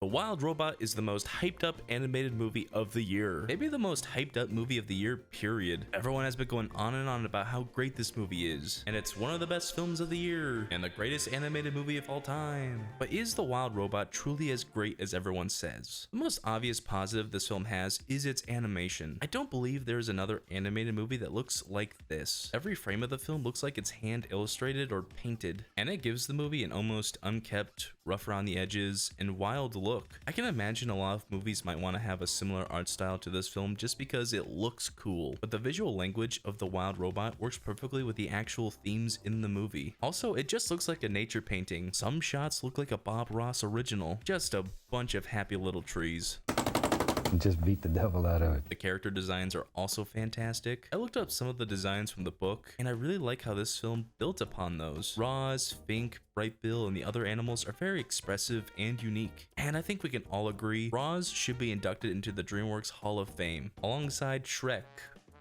The Wild Robot is the most hyped up animated movie of the year. Maybe the most hyped up movie of the year, period. Everyone has been going on and on about how great this movie is, and it's one of the best films of the year, and the greatest animated movie of all time. But is The Wild Robot truly as great as everyone says? The most obvious positive this film has is its animation. I don't believe there is another animated movie that looks like this. Every frame of the film looks like it's hand illustrated or painted, and it gives the movie an almost unkept, rough around the edges, and wild look. I can imagine a lot of movies might want to have a similar art style to this film just because it looks cool, but the visual language of The Wild Robot works perfectly with the actual themes in the movie. Also, it just looks like a nature painting. Some shots look like a Bob Ross original. Just a bunch of happy little trees. Just beat the devil out of it. The character designs are also fantastic. I looked up some of the designs from the book, and I really like how this film built upon those. Roz, Fink, Bright Bill, and the other animals are very expressive and unique. And I think we can all agree, Roz should be inducted into the Dreamworks Hall of Fame, alongside Shrek,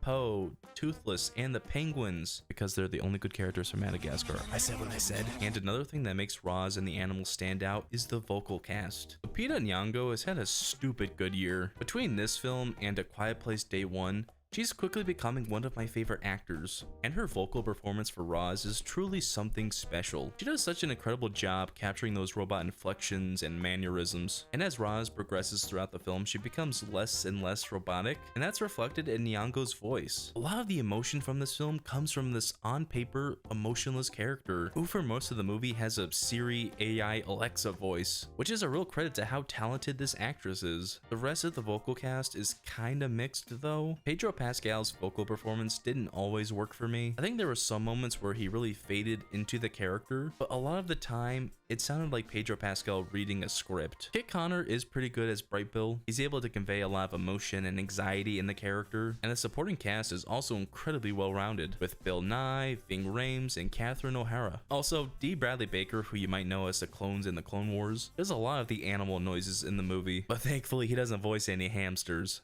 Poe, Toothless, and the Penguins, because they're the only good characters from Madagascar. I said what I said. And another thing that makes Roz and the animals stand out is the vocal cast. Lupita Nyong'o has had a stupid good year. Between this film and A Quiet Place Day One, she's quickly becoming one of my favorite actors, and her vocal performance for Roz is truly something special. She does such an incredible job capturing those robot inflections and mannerisms, and as Roz progresses throughout the film, she becomes less and less robotic, and that's reflected in Nyong'o's voice. A lot of the emotion from this film comes from this on-paper, emotionless character, who for most of the movie has a Siri AI Alexa voice, which is a real credit to how talented this actress is. The rest of the vocal cast is kinda mixed though. Pedro Pascal's vocal performance didn't always work for me. I think there were some moments where he really faded into the character, but a lot of the time, it sounded like Pedro Pascal reading a script. Kit Connor is pretty good as Bright Bill. He's able to convey a lot of emotion and anxiety in the character, and the supporting cast is also incredibly well-rounded, with Bill Nye, Ving Rhames, and Catherine O'Hara. Also, D. Bradley Baker, who you might know as the clones in the Clone Wars, does a lot of the animal noises in the movie, but thankfully he doesn't voice any hamsters.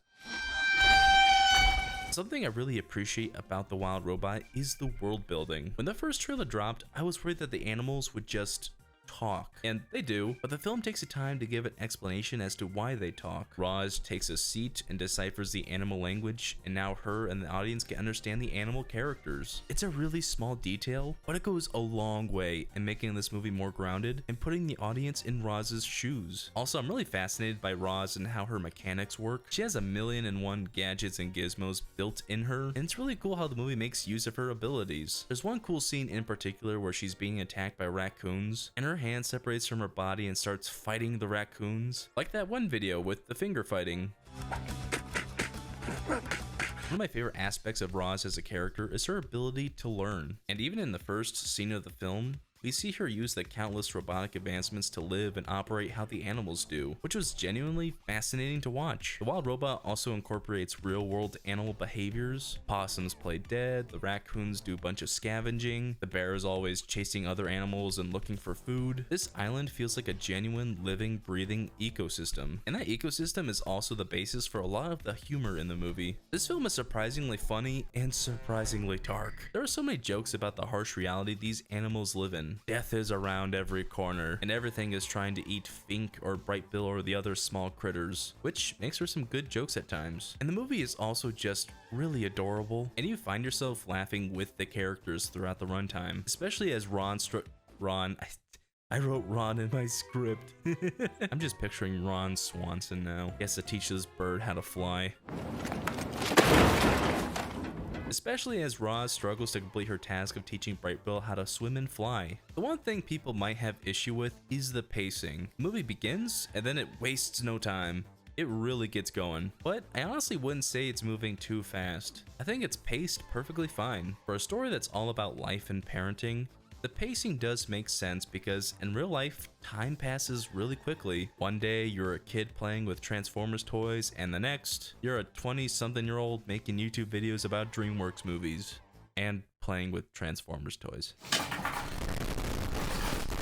Something I really appreciate about The Wild Robot is the world building. When the first trailer dropped, I was worried that the animals would just talk, and they do, but the film takes the time to give an explanation as to why they talk. Roz takes a seat and deciphers the animal language, and now her and the audience can understand the animal characters. It's a really small detail, but it goes a long way in making this movie more grounded and putting the audience in Roz's shoes. Also, I'm really fascinated by Roz and how her mechanics work. She has 1,000,001 gadgets and gizmos built in her, and it's really cool how the movie makes use of her abilities. There's one cool scene in particular where she's being attacked by raccoons, and her hand separates from her body and starts fighting the raccoons, like that one video with the finger fighting. One of my favorite aspects of Roz as a character is her ability to learn, and even in the first scene of the film, we see her use the countless robotic advancements to live and operate how the animals do, which was genuinely fascinating to watch. The Wild Robot also incorporates real-world animal behaviors. Possums play dead, the raccoons do a bunch of scavenging, the bear is always chasing other animals and looking for food. This island feels like a genuine, living, breathing ecosystem, and that ecosystem is also the basis for a lot of the humor in the movie. This film is surprisingly funny and surprisingly dark. There are so many jokes about the harsh reality these animals live in. Death is around every corner, and everything is trying to eat Fink or Bright Bill or the other small critters, which makes for some good jokes at times. And the movie is also just really adorable, and you find yourself laughing with the characters throughout the runtime, especially as I wrote Ron in my script. I'm just picturing Ron Swanson now. He has to teach this bird how to fly. Especially as Roz struggles to complete her task of teaching Bright Bill how to swim and fly. The one thing people might have issue with is the pacing. The movie begins, and then it wastes no time. It really gets going, but I honestly wouldn't say it's moving too fast. I think it's paced perfectly fine. For a story that's all about life and parenting, the pacing does make sense because in real life, time passes really quickly. One day you're a kid playing with Transformers toys, and the next, you're a 20-something-year-old making YouTube videos about Dreamworks movies and playing with Transformers toys.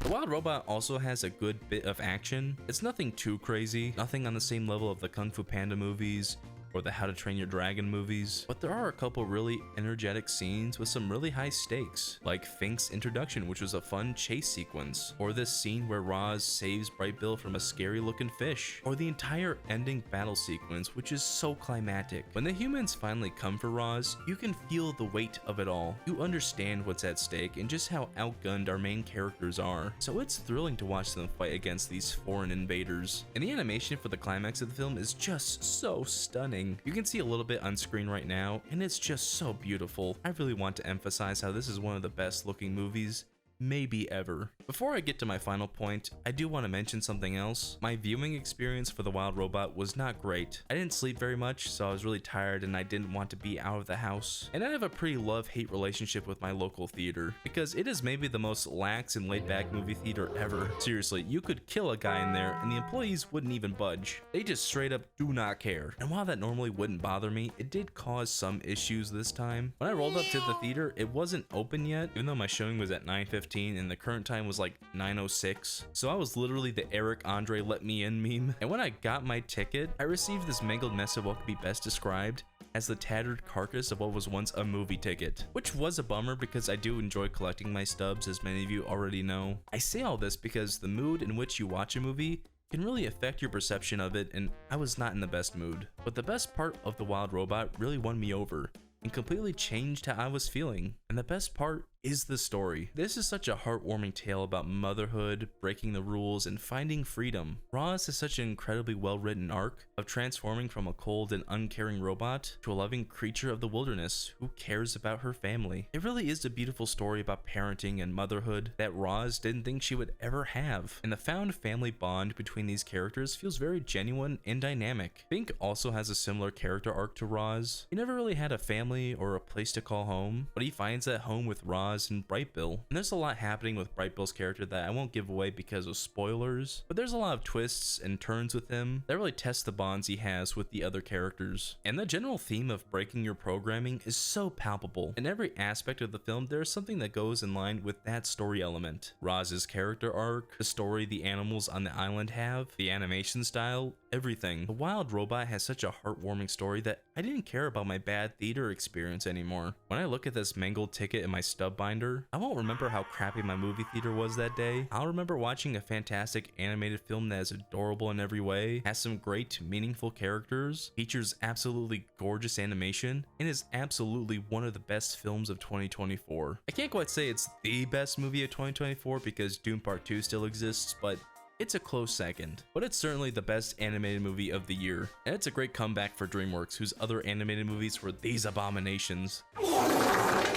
The Wild Robot also has a good bit of action. It's nothing too crazy, nothing on the same level of the Kung Fu Panda movies, or the How to Train Your Dragon movies, but there are a couple really energetic scenes with some really high stakes, like Fink's introduction, which was a fun chase sequence, or this scene where Roz saves Bright Bill from a scary looking fish, or the entire ending battle sequence, which is so climactic. When the humans finally come for Roz, you can feel the weight of it all. You understand what's at stake and just how outgunned our main characters are, so it's thrilling to watch them fight against these foreign invaders. And the animation for the climax of the film is just so stunning. You can see a little bit on screen right now, and it's just so beautiful. I really want to emphasize how this is one of the best looking movies maybe ever. Before I get to my final point, I do want to mention something else. My viewing experience for The Wild Robot was not great. I didn't sleep very much, so I was really tired and I didn't want to be out of the house. And I have a pretty love-hate relationship with my local theater, because it is maybe the most lax and laid-back movie theater ever. Seriously, you could kill a guy in there and the employees wouldn't even budge. They just straight up do not care. And while that normally wouldn't bother me, it did cause some issues this time. When I rolled up to the theater, it wasn't open yet, even though my showing was at 9:15 and the current time was like 9:06. So I was literally the Eric Andre let me in meme. And when I got my ticket, I received this mangled mess of what could be best described as the tattered carcass of what was once a movie ticket, which was a bummer because I do enjoy collecting my stubs, as many of you already know. I say all this because the mood in which you watch a movie can really affect your perception of it, and I was not in the best mood. But the best part of The Wild Robot really won me over and completely changed how I was feeling. And the best part is the story. This is such a heartwarming tale about motherhood, breaking the rules, and finding freedom. Roz has such an incredibly well-written arc of transforming from a cold and uncaring robot to a loving creature of the wilderness who cares about her family. It really is a beautiful story about parenting and motherhood that Roz didn't think she would ever have. And the found family bond between these characters feels very genuine and dynamic. Fink also has a similar character arc to Roz. He never really had a family or a place to call home, but he finds that home with Roz and Bright Bill. And there's a lot happening with Bright Bill's character that I won't give away because of spoilers, but there's a lot of twists and turns with him that really test the bonds he has with the other characters. And the general theme of breaking your programming is so palpable. In every aspect of the film, there is something that goes in line with that story element. Roz's character arc, the story the animals on the island have, the animation style, everything. The Wild Robot has such a heartwarming story that I didn't care about my bad theater experience anymore. When I look at this mangled ticket in my stub binder, I won't remember how crappy my movie theater was that day. I'll remember watching a fantastic animated film that is adorable in every way, has some great, meaningful characters, features absolutely gorgeous animation, and is absolutely one of the best films of 2024. I can't quite say it's the best movie of 2024 because Doom Part 2 still exists, but it's a close second. But it's certainly the best animated movie of the year, and it's a great comeback for Dreamworks, whose other animated movies were these abominations.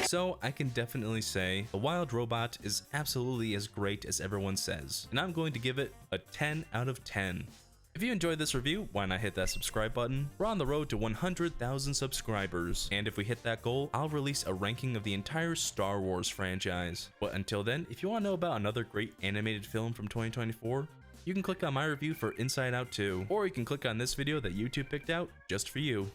So I can definitely say The Wild Robot is absolutely as great as everyone says, and I'm going to give it a 10 out of 10. If you enjoyed this review, why not hit that subscribe button? We're on the road to 100,000 subscribers, and if we hit that goal, I'll release a ranking of the entire Star Wars franchise. But until then, if you want to know about another great animated film from 2024, you can click on my review for Inside Out 2, or you can click on this video that YouTube picked out just for you.